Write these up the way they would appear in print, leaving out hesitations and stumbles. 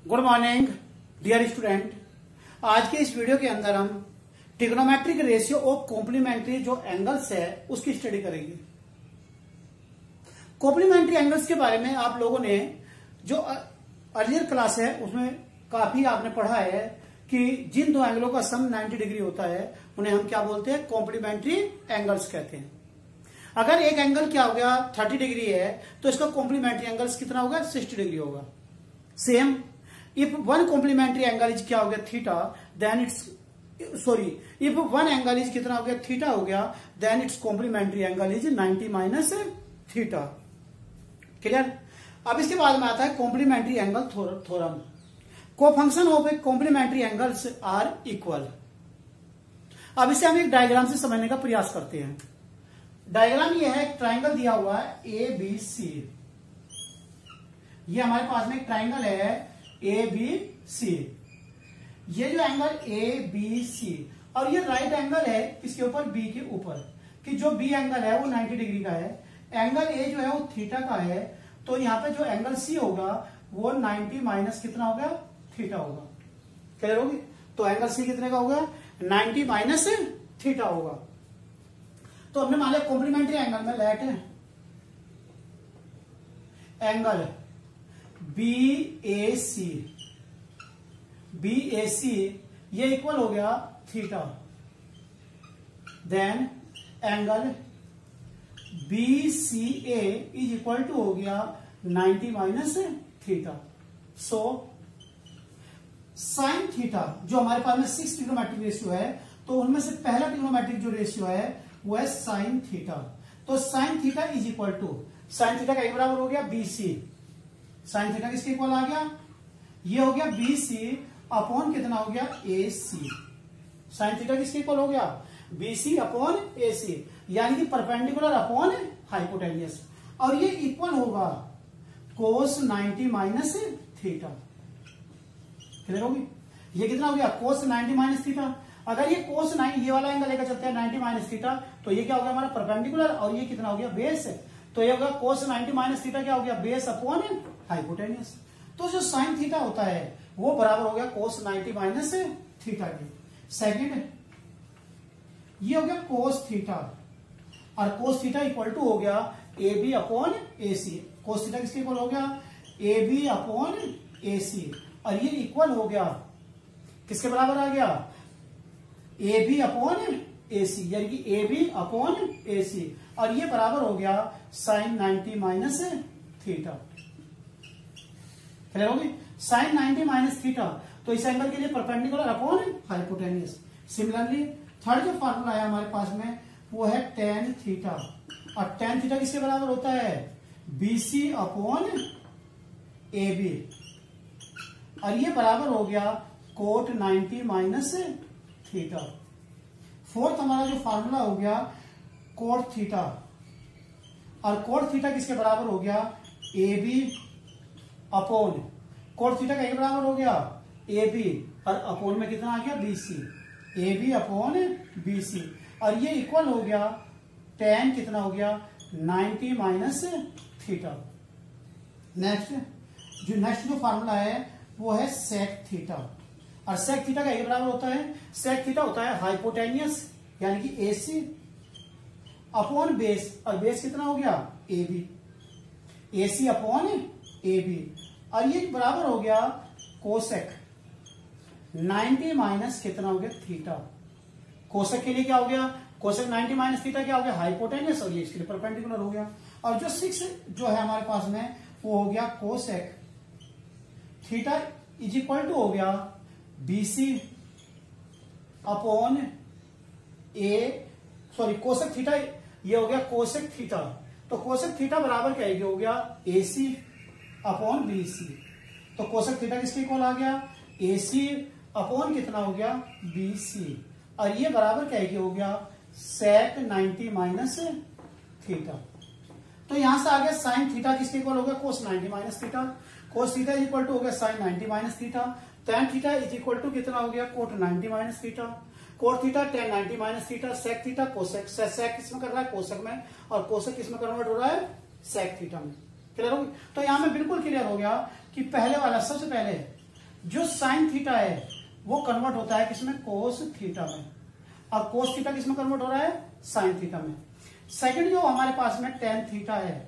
Good morning dear student. आज के इस वीडियो के अंदर हम ट्रिग्नोमेट्रिक रेशियो ऑफ कॉम्प्लीमेंट्री जो एंगल्स है उसकी स्टडी करेंगे। कॉम्प्लीमेंट्री एंगल्स के बारे में आप लोगों ने जो अर्लियर क्लास है उसमें काफी आपने पढ़ा है कि जिन दो एंगलों का सम 90 डिग्री होता है उन्हें हम क्या बोलते हैं, कॉम्प्लीमेंट्री एंगल्स कहते हैं। अगर एक एंगल क्या हो गया 30 डिग्री है तो इसका कॉम्प्लीमेंट्री एंगल्स कितना होगा, 60 डिग्री होगा। Same if one complementary angle is क्या हो गया theta, then it's if one angle is कितना हो गया थीटा हो गया, then its complementary angle is 90 minus theta. Clear. अब इसके बाद में आता है complementary angle theorem. Cofunction of a complementary angles are equal. अब इसे हम एक डायग्राम से समझने का प्रयास करते हैं। डायग्राम ये है, एक ट्राइंगल दिया हुआ है ए बी सी। ये हमारे पास में एक ट्राइंगल है ए बी सी। ये जो एंगल ए बी सी और ये राइट एंगल है इसके ऊपर बी के ऊपर, कि जो बी एंगल है वो 90 डिग्री का है, एंगल ए जो है वो थीटा का है। तो यहाँ पे जो एंगल सी होगा वो 90 माइनस कितना होगा, थीटा होगा। क्लियर होगी। तो एंगल सी कितने का होगा, 90 माइनस थीटा होगा। तो हमने मान लिया कॉम्प्लीमेंट्री एंगल में let angle B A C ये इक्वल हो गया थीटा। Then angle B C A is equal to हो गया 90 minus theta. So sine theta जो हमारे पास में 6 ट्रिग्नोमेट्रिक रेशियो है, तो उनमें से पहला ट्रिग्नोमेट्रिक जो रेशियो है वो है साइन थीटा। तो sine theta is equal to sine theta का एक बराबर हो गया बी सी। साइन थीटा किसके इक्वल आ गया, ये हो गया बी सी अपॉन कितना हो गया ए सी। साइन थीटा किसके इक्वल हो गया, बी सी अपॉन ए सी, यानी कि परपेंडिकुलर अपॉन हाइपोटेन्यूस। और ये इक्वल होगा कोस 90 माइनस थीटा। क्लियर होगी। ये कितना हो गया कोस 90 माइनस थीटा। अगर ये कोस 90 ये वाला एंगल लेकर चलते हैं 90 माइनस थीटा, तो ये क्या हो गया हमारा परपेंडिकुलर, और ये कितना हो गया बेस। तो ये होगा कोस 90 माइनस थीटा क्या हो गया, बेस अपॉन हाइपोटेन्यूस। तो जो साइन थीटा होता है वो बराबर हो गया कोस 90 माइनस थीटा के। सेकंड ये हो गया कोस थीटा, और कोस थीटा इक्वल टू हो गया A B upon A C. Cos theta किसके इक्वल हो गया, ए बी अपॉन ए सी, और ये इक्वल हो गया किसके बराबर आ गया, ए बी अपॉन ए सी, यानी कि ए बी अपॉन ए सी, और ये बराबर हो गया साइन 90 माइनस थीटा। क्लियर होगी। साइन 90 माइनस थीटा, तो इस एंगल के लिए perpendicular upon hypotenuse. Similarly third जो फार्मूला है हमारे पास में वो है टेन थीटा, और टेन थीटा किसके बराबर होता है, B C upon A B, और ये बराबर हो गया कोट 90 माइनस थीटा। फोर्थ हमारा जो फार्मूला हो गया कोट थीटा, और कोट थीटा किसके बराबर हो गया, A B upon cot theta का एक बराबर हो गया ए बी, और अपॉन में कितना आ गया B C, A B upon B C, और ये इक्वल हो गया टेन कितना हो गया 90 माइनस थीटा। नेक्स्ट जो फार्मूला है वो है सेक थीटा, और सेक थीटा का एक बराबर होता है, सेक थीटा होता है हाइपोटेन्यूस यानी कि ए सी अपॉन बेस, और बेस कितना हो गया A B, A C upon A B, और ये बराबर हो गया कोसेक 90 माइनस कितना हो गया थीटा। कोसेक के लिए क्या हो गया, कोसेक 90 माइनस थीटा क्या हो गया हाइपोटेन्यूस, और ये इसके लिए परपेंडिकुलर हो गया। और जो 6 जो है हमारे पास में वो हो गया cosec theta is equal to हो गया B C upon cosec theta, ये हो गया कोसेक थीटा। तो कोसेक थीटा बराबर क्या हो गया A C upon B C. तो कोसेक थीटा किसके इक्वल आ गया, ए सी अपॉन कितना हो गया बी सी, और ये बराबर क्या हो गया सेक 90 माइनस थीटा। तो यहां से आ गया साइन थीटा किसके इक्वल हो गया cos 90 minus theta. Cos theta is equal to हो गया sine 90 minus theta. Tan theta is equal to कितना हो गया cot 90 minus theta. Cot theta tan 90 minus theta. Sec theta cosec, sec किसमें कर रहा है कोसेक में, और कोसेक किसमें कन्वर्ट हो रहा है सेक थीटा में। क्लियर होगी। तो यहां में बिल्कुल क्लियर हो गया कि पहले वाला सबसे पहले जो साइन थीटा है वो कन्वर्ट होता है किसमें, कोस थीटा में, और कोस थीटा किसमें कन्वर्ट हो रहा है, साइन थीटा में। सेकंड जो हमारे पास में टेन थीटा है,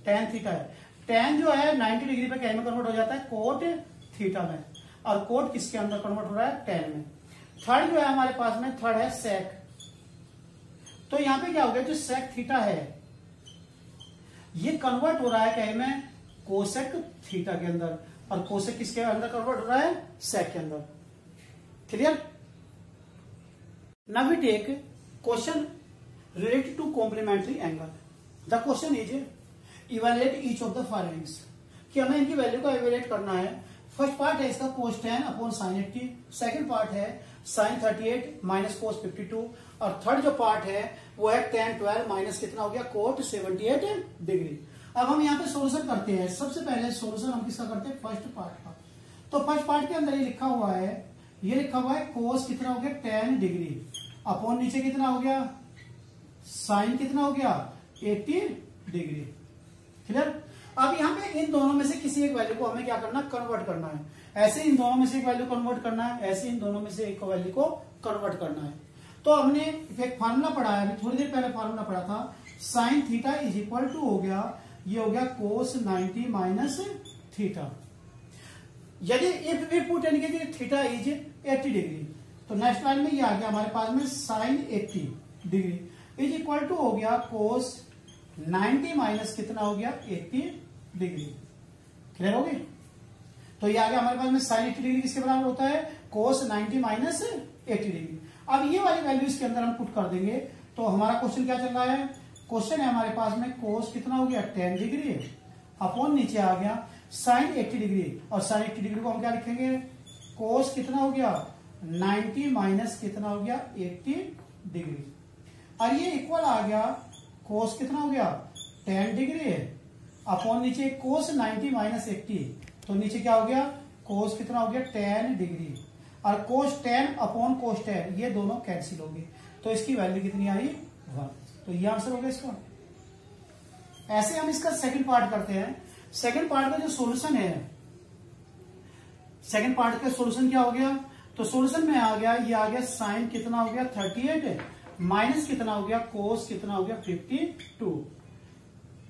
टेन थीटा है, टेन जो है 90 डिग्री पे क्या में कन्वर्ट हो जाता है, कोट थीटा में, और कोट किसके अंदर कन्वर्ट हो रहा है, टेन में। थर्ड जो है हमारे पास में, थर्ड है सेक। तो यहां पे क्या हो गया, जो सेक थीटा है ये कन्वर्ट हो रहा है क्या में, कोसेक थीटा के अंदर, और कोसेक किसके अंदर कन्वर्ट हो रहा है, सेक के अंदर। Clear. Now we take question related to complementary angle. The question is evaluate each of the followings, कि हमें इनकी वैल्यू का इवैल्यूएट करना है। फर्स्ट पार्ट है इसका cos 10 upon sine 80, second part है साइन 38 माइनस कोस 52, और थर्ड जो पार्ट है वो है tan 12 माइनस कितना हो गया, कोट 78 डिग्री। अब हम यहाँ पे सोल्यूशन करते हैं। सबसे पहले सोल्यूशन हम किसका करते हैं, फर्स्ट पार्ट का। तो फर्स्ट पार्ट के अंदर ये लिखा हुआ है, ये लिखा हुआ है कोस कितना हो गया, 10 डिग्री अपॉन नीचे कितना हो गया, साइन कितना हो गया, 80 डिग्री। क्लियर। अब यहाँ पे इन दोनों में से किसी एक वैल्यू को हमें क्या करना, कन्वर्ट करना है। ऐसे इन दोनों में से एक वैल्यू कन्वर्ट करना है, ऐसे इन दोनों में से एक वैल्यू को कन्वर्ट करना है। तो हमने एक फार्मूला पढ़ा है, अभी थोड़ी देर पहले फार्मूला पढ़ा था, sine theta is equal to हो गया, ये हो गया कोस 90 माइनस थीटा। यदि if we put any theta is 80 degree, तो नेक्स्ट लाइन में ये आ गया हमारे पास में sine 80 degree is equal to हो गया कोस 90 माइनस कितना हो गया, 80 डिग्री। क्लियर हो गई। तो ये आ गया हमारे पास में साइन 80 डिग्री किसके बराबर होता है, कोस 90 माइनस 80 डिग्री। अब ये वाली वैल्यू इसके अंदर हम पुट कर देंगे, तो हमारा क्वेश्चन क्या चल रहा है, क्वेश्चन है हमारे पास में कोस कितना हो गया, 10 डिग्री अपॉन नीचे आ गया साइन 80 डिग्री, और साइन 80 डिग्री को हम क्या लिखेंगे, कोस कितना हो गया, 90 माइनस कितना हो गया, 80 डिग्री, और ये इक्वल आ गया कोस कितना हो गया, 10 डिग्री अपॉन नीचे कोस 90 माइनस 80, तो नीचे क्या हो गया, कोस कितना हो गया, 10 डिग्री, और कोस 10 अपॉन कोस 10 ये दोनों कैंसिल हो गए, तो इसकी वैल्यू कितनी आई, 1। तो ये आंसर हो गया इसका। ऐसे हम इसका सेकंड पार्ट करते हैं। सेकंड पार्ट का जो सॉल्यूशन है, सेकंड पार्ट का सॉल्यूशन क्या हो गया, तो सॉल्यूशन में आ गया, ये आ गया साइन कितना हो गया 38 माइनस कितना हो गया, कोस कितना हो गया 52।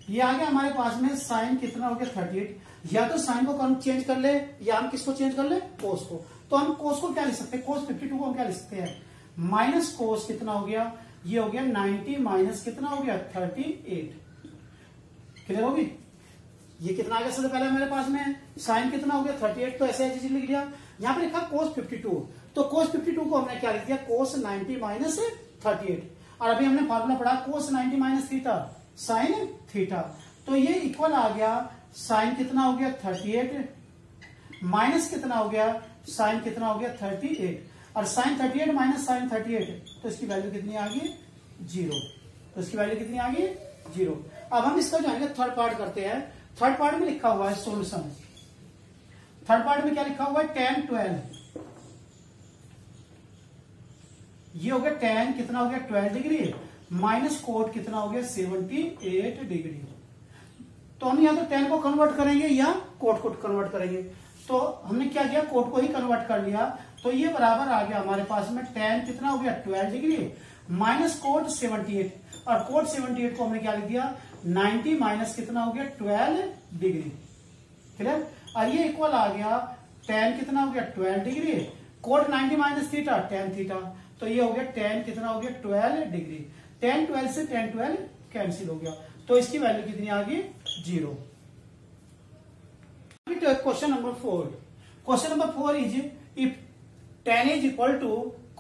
ये आ गया हमारे पास में साइन कितना हो गया 38। या तो साइन को हम चेंज कर ले, या हम किसको चेंज कर ले, कोस को। तो हम कोस को क्या लिख सकते हैं, कोस 52 को हम क्या लिख सकते हैं, माइनस कोस कितना हो गया, ये हो गया 90 माइनस कितना हो गया 38। क्लियर होगी। ये कितना आ गया, सबसे पहले मेरे पास में साइन कितना हो गया 38, तो ऐसे चीज लिख दिया। यहाँ पे लिखा कोस 52, तो कोस 52 को हमने क्या लिख दिया, कोस 90 माइनस 38। और अभी हमने फॉर्मूला पढ़ा कोस 90 माइनस थीटा साइन थीटा, तो ये इक्वल आ गया साइन कितना हो गया 38 माइनस कितना हो गया, साइन कितना हो गया 38, और साइन 38 माइनस साइन 38, तो इसकी वैल्यू कितनी आ गई 0। तो इसकी वैल्यू कितनी आ गई 0। अब हम इसका जो है थर्ड पार्ट करते हैं। थर्ड पार्ट में लिखा हुआ है सॉल्यूशन। थर्ड पार्ट में क्या लिखा हुआ है, tan 12, ये हो गया tan कितना हो गया 12 डिग्री माइनस कोट कितना हो गया 78 डिग्री। तो हम या तो tan को कन्वर्ट करेंगे या कोट को कन्वर्ट करेंगे। तो हमने क्या किया, कोट को ही कन्वर्ट कर लिया, तो ये बराबर आ गया हमारे पास में tan कितना हो गया 12 डिग्री माइनस कोट 78, और कोट 78 को हमने क्या लिख दिया 90 माइनस कितना हो गया 12 डिग्री। क्लियर। और ये इक्वल आ गया tan कितना हो गया 12 degree, cot 90 minus theta tan theta, तो ये हो गया tan कितना हो गया 12 डिग्री। tan 12 से tan 12 कैंसिल हो गया, तो इसकी वैल्यू कितनी आ गई 0। Question number 4। Question number 4 is if tan is equal to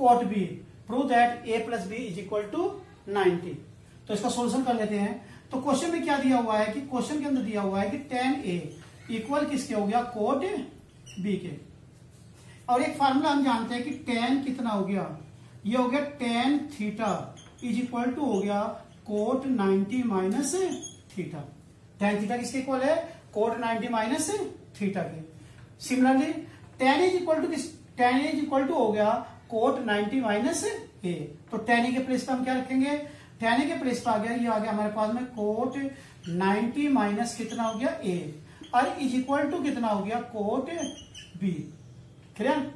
cot b, prove that a plus b is equal to 90। तो इसका सोल्यूशन कर लेते हैं। तो क्वेश्चन में क्या दिया हुआ है कि क्वेश्चन के अंदर दिया हुआ है कि tan a इक्वल किसके हो गया, cot b के। और एक फार्मूला हम जानते हैं कि tan कितना हो गया, ये हो गया tan theta is equal to हो गया cot 90 minus theta. tan theta किसके इक्वल है, कोट 90 माइनस थीटा के। Similarly tan is equal to किस, tan इज इक्वल टू हो गया कोट 90 माइनस ए। तो tan ए के प्लेस पर हम क्या रखेंगे, tan ए के प्लेस पर आ गया, ये आ गया हमारे पास में कोट 90 माइनस कितना हो गया ए, और इज इक्वल टू कितना हो गया कोट बी। क्लियर।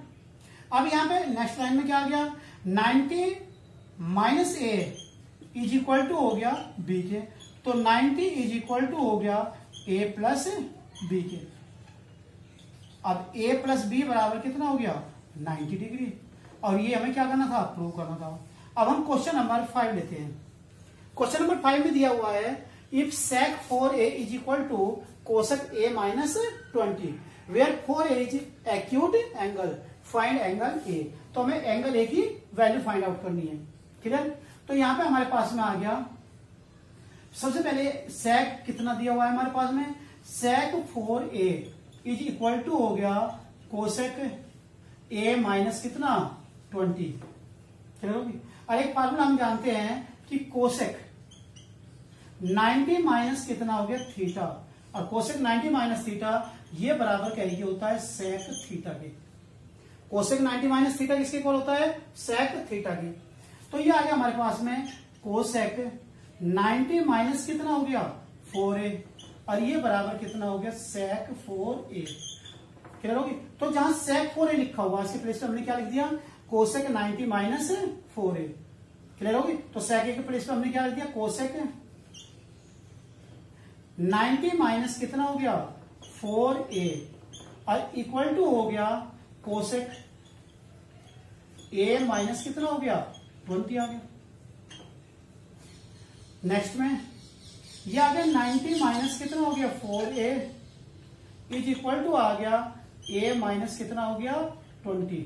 अब यहां पे नेक्स्ट लाइन में क्या आ गया 90 minus A is equal to हो गया बी के, तो 90 इज इक्वल टू हो गया ए प्लस बी के। अब ए प्लस बी बराबर कितना हो गया 90 डिग्री, और ये हमें क्या करना था प्रूव करना था। अब हम क्वेश्चन नंबर 5 लेते हैं। क्वेश्चन नंबर 5 में दिया हुआ है if sec 4a is equal to cosec a minus 20 where 4a is acute angle find angle a। तो हमें एंगल a की वैल्यू फाइंड आउट करनी है। क्लियर। तो यहां पे हमारे पास में आ गया सबसे पहले sec कितना दिया हुआ है हमारे पास में sec 4a is equal to हो गया कोसेक a माइनस कितना 20। क्लियर होगी। और एक फार्मूला हम जानते हैं कि कोसेक 90 माइनस कितना हो गया थीटा, और कोसेक 90 माइनस थीटा ये बराबर क्या होता है सेक थीटा के। कोसेक 90 माइनस थीटा किसके इक्वल होता है सेक थीटा के। तो ये आ गया हमारे पास में कोसेक 90 माइनस कितना हो गया 4a, और ये बराबर कितना हो गया सेक 4a। क्लियर होगी। तो जहां सेक 4a लिखा हुआ इसके प्लेस पे हमने क्या लिख दिया कोसेक 90 माइनस 4a। क्लियर होगी। तो सेक ए के प्लेस पे हमने क्या लिख दिया कोसेक 90 माइनस कितना हो गया 4a, और इक्वल टू हो गया कोसेक a माइनस कितना हो गया 20 आ गया। नेक्स्ट में ये आ गया 90 माइनस कितना हो गया 4a इज इक्वल टू आ गया a माइनस कितना हो गया 20।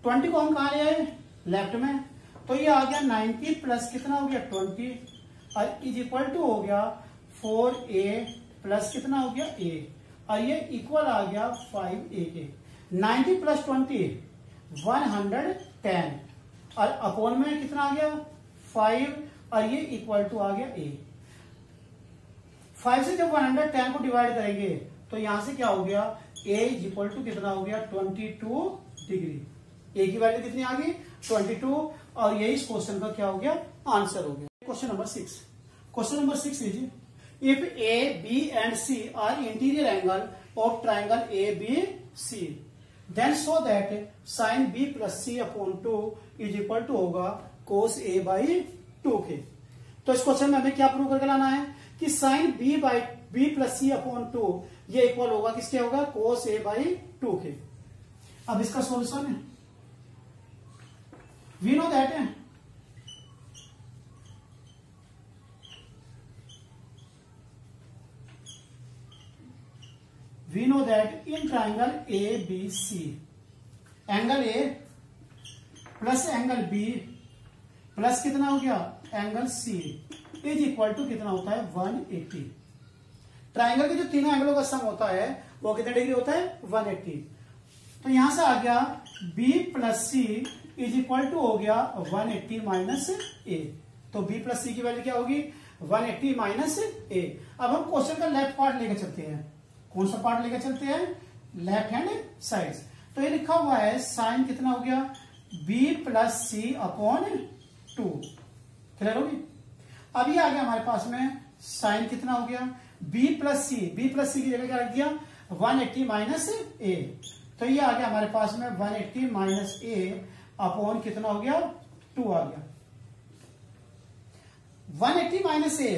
20 को हम कहा ले आए लेफ्ट में, तो ये आ गया 90 प्लस कितना हो गया 20 और इज इक्वल टू हो गया 4a प्लस कितना हो गया a, और ये इक्वल आ गया 5a के। 90 प्लस 20 110, और अपॉन में कितना आ गया 5, और ये इक्वल टू आ गया a। 5 से जब 110 को डिवाइड करेंगे तो यहां से क्या हो गया a इज इक्वल टू कितना हो गया 22 डिग्री। a की वैल्यू कितनी आ गई 22, और यही इस क्वेश्चन का क्या हो गया आंसर हो गया। Question number 6। Question number 6 is if a b and c are interior angle of triangle ABC then show that sin b plus c upon 2 is equal to होगा cos a by 2k। तो इस question में हमें क्या prove करके लाना है कि sin b by b plus c upon 2 ये इक्वल होगा किसके होगा cos a by 2k। अब इसका सॉल्यूशन है we know that in triangle ABC angle A plus angle B plus कितना हो गया angle C is equal to कितना होता है 180। ट्राइंगल के जो तीनों एंगलों का सम होता है वो कितने डिग्री होता है 180। तो यहां से आ गया B plus C is equal to हो गया 180 माइनस A। तो B प्लस C की वैल्यू क्या होगी 180 माइनस A। अब हम क्वेश्चन का लेफ्ट पार्ट लेकर चलते हैं। कौन सा पार्ट लेकर चलते हैं लेफ्ट हैंड साइड। तो ये लिखा हुआ है साइन कितना हो गया b प्लस सी अपॉन 2। क्लियर होगी। अब ये आ गया हमारे पास में साइन कितना हो गया b प्लस सी की जगह क्या रख दिया 180 माइनस a। तो ये आ गया हमारे पास में 180 माइनस a अपॉन कितना हो गया 2 आ गया। 180 माइनस a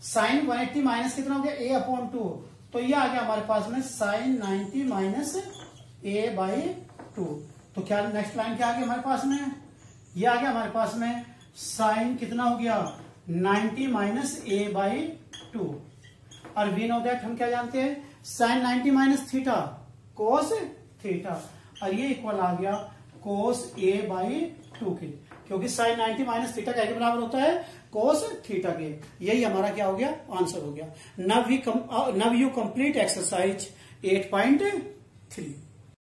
साइन 180 माइनस कितना हो गया a अपॉन 2। तो ये आ गया हमारे पास में साइन 90 माइनस a बाई 2। तो क्या नेक्स्ट लाइन क्या आ गया हमारे पास में ये आ गया हमारे पास में साइन कितना हो गया 90 माइनस a बाई 2। और वी नो दैट हम क्या जानते हैं sine 90 minus theta cos theta, और ये इक्वल आ गया कोस a बाई 2 के, क्योंकि साइन 90 माइनस थीटा क्या के बराबर होता है कोस थीटा के। यही हमारा क्या हो गया आंसर हो गया। नव यू कंप्लीट एक्सरसाइज 8.3।